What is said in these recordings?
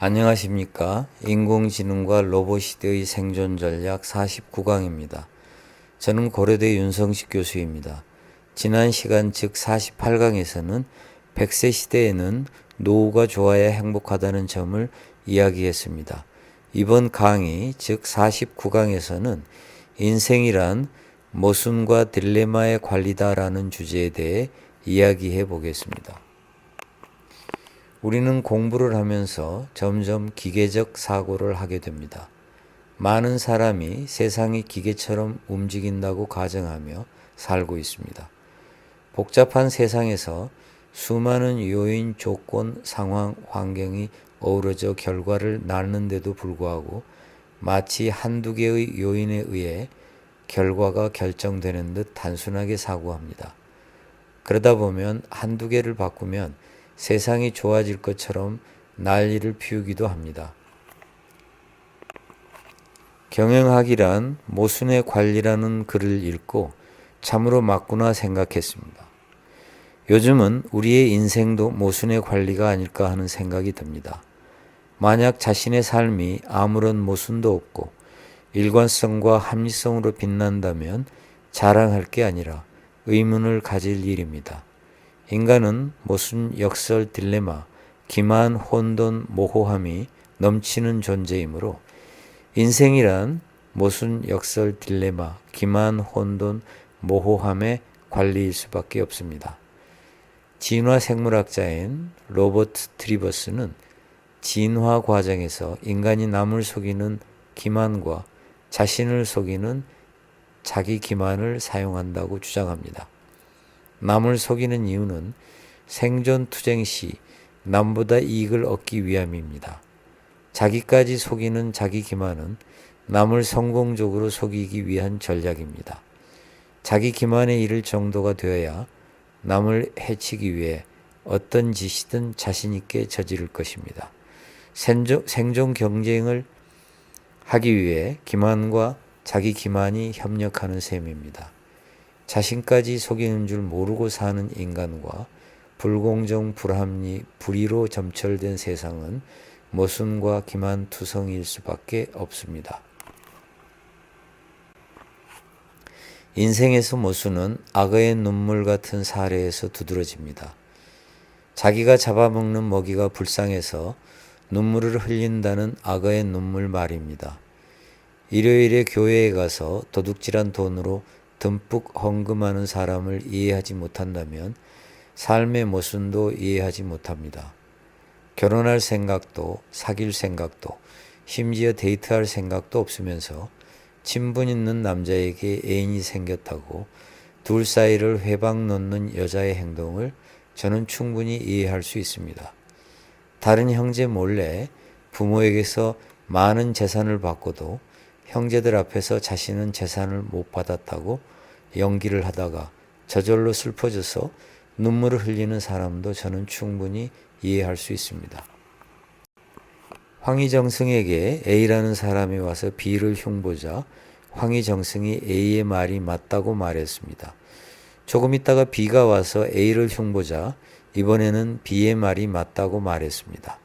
안녕하십니까. 인공지능과 로봇 시대의 생존 전략 49강입니다. 저는 고려대 윤성식 교수입니다. 지난 시간 즉 48강에서는 100세 시대에는 노후가 좋아야 행복하다는 점을 이야기했습니다. 이번 강의 즉 49강에서는 인생이란 모순과 딜레마의 관리다라는 주제에 대해 이야기해 보겠습니다. 우리는 공부를 하면서 점점 기계적 사고를 하게 됩니다. 많은 사람이 세상이 기계처럼 움직인다고 가정하며 살고 있습니다. 복잡한 세상에서 수많은 요인, 조건, 상황, 환경이 어우러져 결과를 낳는데도 불구하고 마치 한두 개의 요인에 의해 결과가 결정되는 듯 단순하게 사고합니다. 그러다 보면 한두 개를 바꾸면 세상이 좋아질 것처럼 난리를 피우기도 합니다. 경영학이란 모순의 관리라는 글을 읽고 참으로 맞구나 생각했습니다. 요즘은 우리의 인생도 모순의 관리가 아닐까 하는 생각이 듭니다. 만약 자신의 삶이 아무런 모순도 없고 일관성과 합리성으로 빛난다면 자랑할 게 아니라 의문을 가질 일입니다. 인간은 모순, 역설, 딜레마, 기만, 혼돈, 모호함이 넘치는 존재이므로 인생이란 모순, 역설, 딜레마, 기만, 혼돈, 모호함의 관리일 수밖에 없습니다. 진화 생물학자인 로버트 트리버스는 진화 과정에서 인간이 남을 속이는 기만과 자신을 속이는 자기 기만을 사용한다고 주장합니다. 남을 속이는 이유는 생존 투쟁 시 남보다 이익을 얻기 위함입니다. 자기까지 속이는 자기 기만은 남을 성공적으로 속이기 위한 전략입니다. 자기 기만에 이를 정도가 되어야 남을 해치기 위해 어떤 짓이든 자신 있게 저지를 것입니다. 생존 경쟁을 하기 위해 기만과 자기 기만이 협력하는 셈입니다. 자신까지 속이는 줄 모르고 사는 인간과 불공정, 불합리, 불의로 점철된 세상은 모순과 기만투성일 수밖에 없습니다. 인생에서 모순은 악어의 눈물 같은 사례에서 두드러집니다. 자기가 잡아먹는 먹이가 불쌍해서 눈물을 흘린다는 악어의 눈물 말입니다. 일요일에 교회에 가서 도둑질한 돈으로 듬뿍 헌금하는 사람을 이해하지 못한다면 삶의 모순도 이해하지 못합니다. 결혼할 생각도 사귈 생각도 심지어 데이트할 생각도 없으면서 친분 있는 남자에게 애인이 생겼다고 둘 사이를 회방 놓는 여자의 행동을 저는 충분히 이해할 수 있습니다. 다른 형제 몰래 부모에게서 많은 재산을 받고도 형제들 앞에서 자신은 재산을 못 받았다고 연기를 하다가 저절로 슬퍼져서 눈물을 흘리는 사람도 저는 충분히 이해할 수 있습니다. 황희정승에게 A라는 사람이 와서 B를 흉보자 황희정승이 A의 말이 맞다고 말했습니다. 조금 있다가 B가 와서 A를 흉보자 이번에는 B의 말이 맞다고 말했습니다.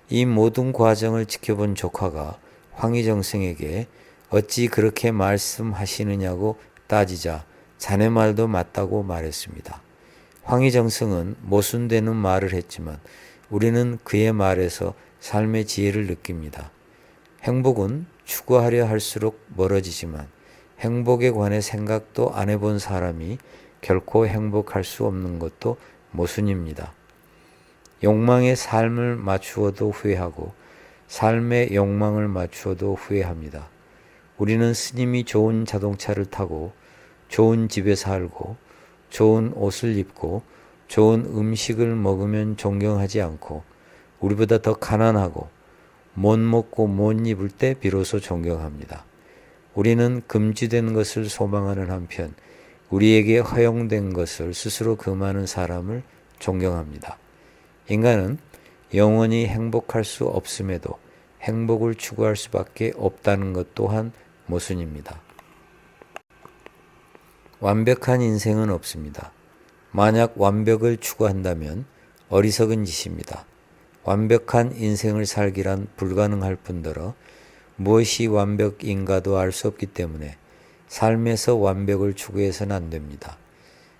이 모든 과정을 지켜본 조카가 황희정승에게 어찌 그렇게 말씀하시느냐고 따지자 자네 말도 맞다고 말했습니다. 황희정승은 모순되는 말을 했지만 우리는 그의 말에서 삶의 지혜를 느낍니다. 행복은 추구하려 할수록 멀어지지만 행복에 관해 생각도 안 해본 사람이 결코 행복할 수 없는 것도 모순입니다. 욕망의 삶을 맞추어도 후회하고 삶의 욕망을 맞추어도 후회합니다. 우리는 스님이 좋은 자동차를 타고 좋은 집에 살고 좋은 옷을 입고 좋은 음식을 먹으면 존경하지 않고 우리보다 더 가난하고 못 먹고 못 입을 때 비로소 존경합니다. 우리는 금지된 것을 소망하는 한편 우리에게 허용된 것을 스스로 금하는 사람을 존경합니다. 인간은 영원히 행복할 수 없음에도 행복을 추구할 수밖에 없다는 것 또한 모순입니다. 완벽한 인생은 없습니다. 만약 완벽을 추구한다면 어리석은 짓입니다. 완벽한 인생을 살기란 불가능할 뿐더러 무엇이 완벽인가도 알 수 없기 때문에 삶에서 완벽을 추구해서는 안 됩니다.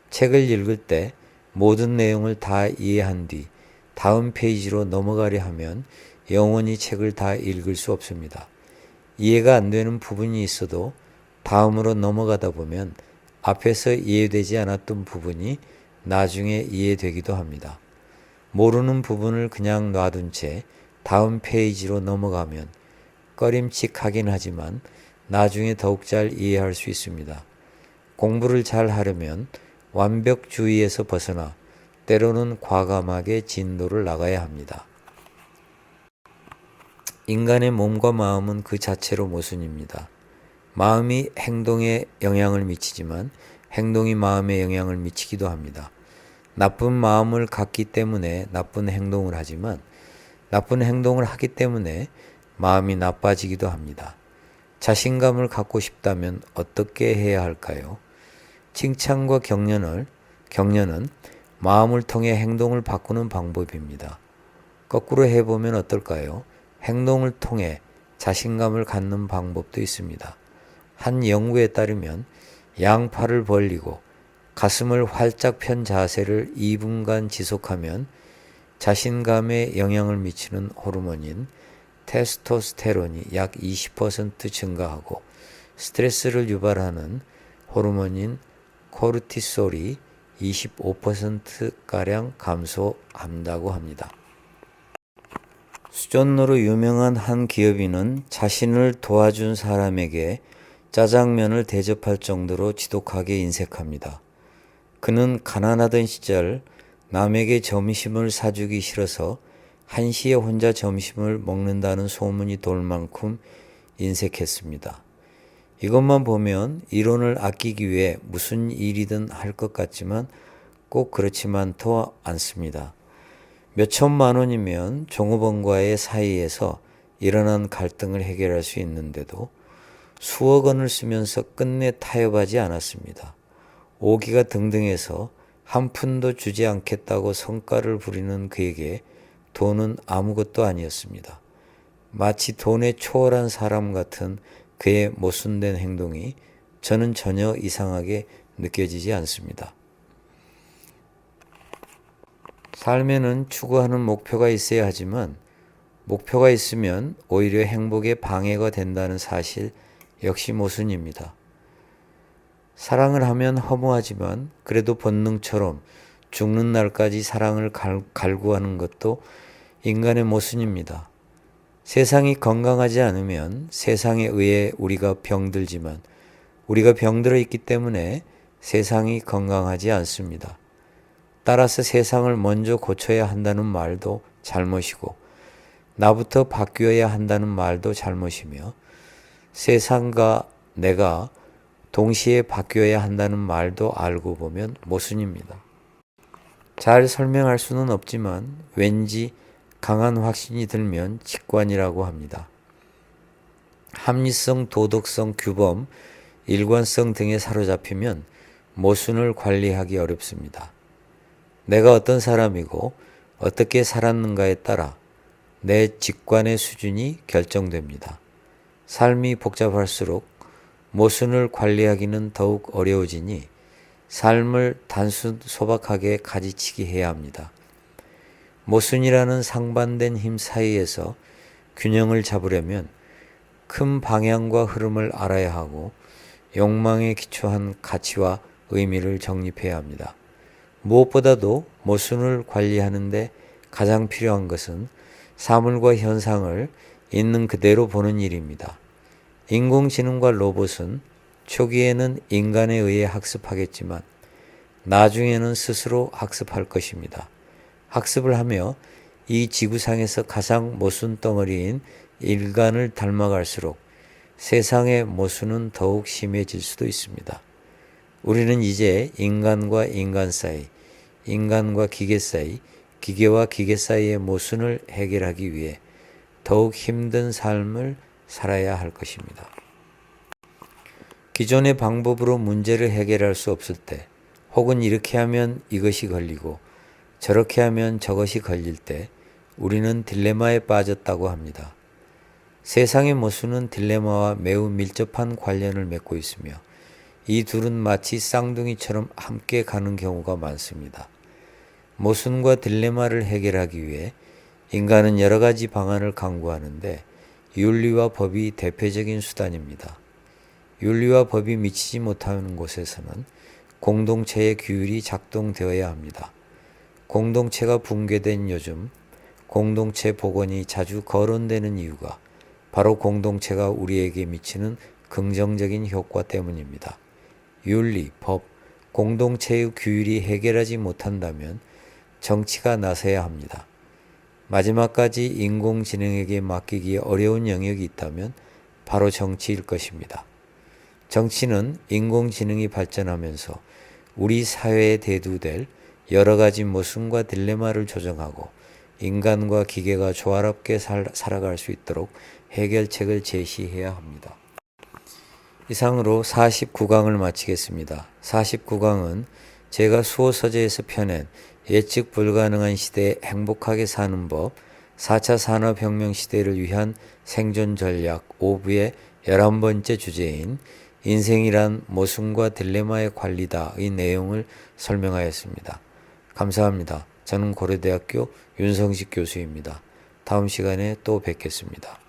책을 읽을 때 모든 내용을 다 이해한 뒤 다음 페이지로 넘어가려 하면 영원히 책을 다 읽을 수 없습니다. 이해가 안 되는 부분이 있어도 다음으로 넘어가다 보면 앞에서 이해되지 않았던 부분이 나중에 이해되기도 합니다. 모르는 부분을 그냥 놔둔 채 다음 페이지로 넘어가면 꺼림칙하긴 하지만 나중에 더욱 잘 이해할 수 있습니다. 공부를 잘 하려면 완벽주의에서 벗어나 때로는 과감하게 진도를 나가야 합니다. 인간의 몸과 마음은 그 자체로 모순입니다. 마음이 행동에 영향을 미치지만 행동이 마음에 영향을 미치기도 합니다. 나쁜 마음을 갖기 때문에 나쁜 행동을 하지만 나쁜 행동을 하기 때문에 마음이 나빠지기도 합니다. 자신감을 갖고 싶다면 어떻게 해야 할까요? 칭찬과 격려는 마음을 통해 행동을 바꾸는 방법입니다. 거꾸로 해보면 어떨까요? 행동을 통해 자신감을 갖는 방법도 있습니다. 한 연구에 따르면 양팔을 벌리고 가슴을 활짝 편 자세를 2분간 지속하면 자신감에 영향을 미치는 호르몬인 테스토스테론이 약 20% 증가하고 스트레스를 유발하는 호르몬인 코르티솔이 25%가량 감소한다고 합니다. 수전노로 유명한 한 기업인은 자신을 도와준 사람에게 짜장면을 대접할 정도로 지독하게 인색합니다. 그는 가난하던 시절 남에게 점심을 사주기 싫어서 한시에 혼자 점심을 먹는다는 소문이 돌 만큼 인색했습니다. 이것만 보면 이론을 아끼기 위해 무슨 일이든 할 것 같지만 꼭 그렇지만도 않습니다. 몇 천만 원이면 종업원과의 사이에서 일어난 갈등을 해결할 수 있는데도 수억 원을 쓰면서 끝내 타협하지 않았습니다. 오기가 등등해서 한 푼도 주지 않겠다고 성과를 부리는 그에게 돈은 아무것도 아니었습니다. 마치 돈에 초월한 사람 같은 그의 모순된 행동이 저는 전혀 이상하게 느껴지지 않습니다. 삶에는 추구하는 목표가 있어야 하지만 목표가 있으면 오히려 행복에 방해가 된다는 사실 역시 모순입니다. 사랑을 하면 허무하지만 그래도 본능처럼 죽는 날까지 사랑을 갈구하는 것도 인간의 모순입니다. 세상이 건강하지 않으면 세상에 의해 우리가 병들지만 우리가 병들어 있기 때문에 세상이 건강하지 않습니다. 따라서 세상을 먼저 고쳐야 한다는 말도 잘못이고 나부터 바뀌어야 한다는 말도 잘못이며 세상과 내가 동시에 바뀌어야 한다는 말도 알고 보면 모순입니다. 잘 설명할 수는 없지만 왠지 강한 확신이 들면 직관이라고 합니다. 합리성, 도덕성, 규범, 일관성 등에 사로잡히면 모순을 관리하기 어렵습니다. 내가 어떤 사람이고 어떻게 살았는가에 따라 내 직관의 수준이 결정됩니다. 삶이 복잡할수록 모순을 관리하기는 더욱 어려워지니 삶을 단순 소박하게 가지치기 해야 합니다. 모순이라는 상반된 힘 사이에서 균형을 잡으려면 큰 방향과 흐름을 알아야 하고 욕망에 기초한 가치와 의미를 정립해야 합니다. 무엇보다도 모순을 관리하는데 가장 필요한 것은 사물과 현상을 있는 그대로 보는 일입니다. 인공지능과 로봇은 초기에는 인간에 의해 학습하겠지만 나중에는 스스로 학습할 것입니다. 학습을 하며 이 지구상에서 가장 모순 덩어리인 인간을 닮아갈수록 세상의 모순은 더욱 심해질 수도 있습니다. 우리는 이제 인간과 인간 사이, 인간과 기계 사이, 기계와 기계 사이의 모순을 해결하기 위해 더욱 힘든 삶을 살아야 할 것입니다. 기존의 방법으로 문제를 해결할 수 없을 때, 혹은 이렇게 하면 이것이 걸리고 저렇게 하면 저것이 걸릴 때 우리는 딜레마에 빠졌다고 합니다. 세상의 모순은 딜레마와 매우 밀접한 관련을 맺고 있으며 이 둘은 마치 쌍둥이처럼 함께 가는 경우가 많습니다. 모순과 딜레마를 해결하기 위해 인간은 여러 가지 방안을 강구하는데 윤리와 법이 대표적인 수단입니다. 윤리와 법이 미치지 못하는 곳에서는 공동체의 규율이 작동되어야 합니다. 공동체가 붕괴된 요즘 공동체 복원이 자주 거론되는 이유가 바로 공동체가 우리에게 미치는 긍정적인 효과 때문입니다. 윤리, 법, 공동체의 규율이 해결하지 못한다면 정치가 나서야 합니다. 마지막까지 인공지능에게 맡기기 어려운 영역이 있다면 바로 정치일 것입니다. 정치는 인공지능이 발전하면서 우리 사회에 대두될 여러 가지 모순과 딜레마를 조정하고 인간과 기계가 조화롭게 살아갈 수 있도록 해결책을 제시해야 합니다. 이상으로 49강을 마치겠습니다. 49강은 제가 수호서재에서 펴낸 예측 불가능한 시대에 행복하게 사는 법, 4차 산업혁명 시대를 위한 생존 전략 5부의 11번째 주제인 인생이란 모순과 딜레마의 관리다의 내용을 설명하였습니다. 감사합니다. 저는 고려대학교 윤성식 교수입니다. 다음 시간에 또 뵙겠습니다.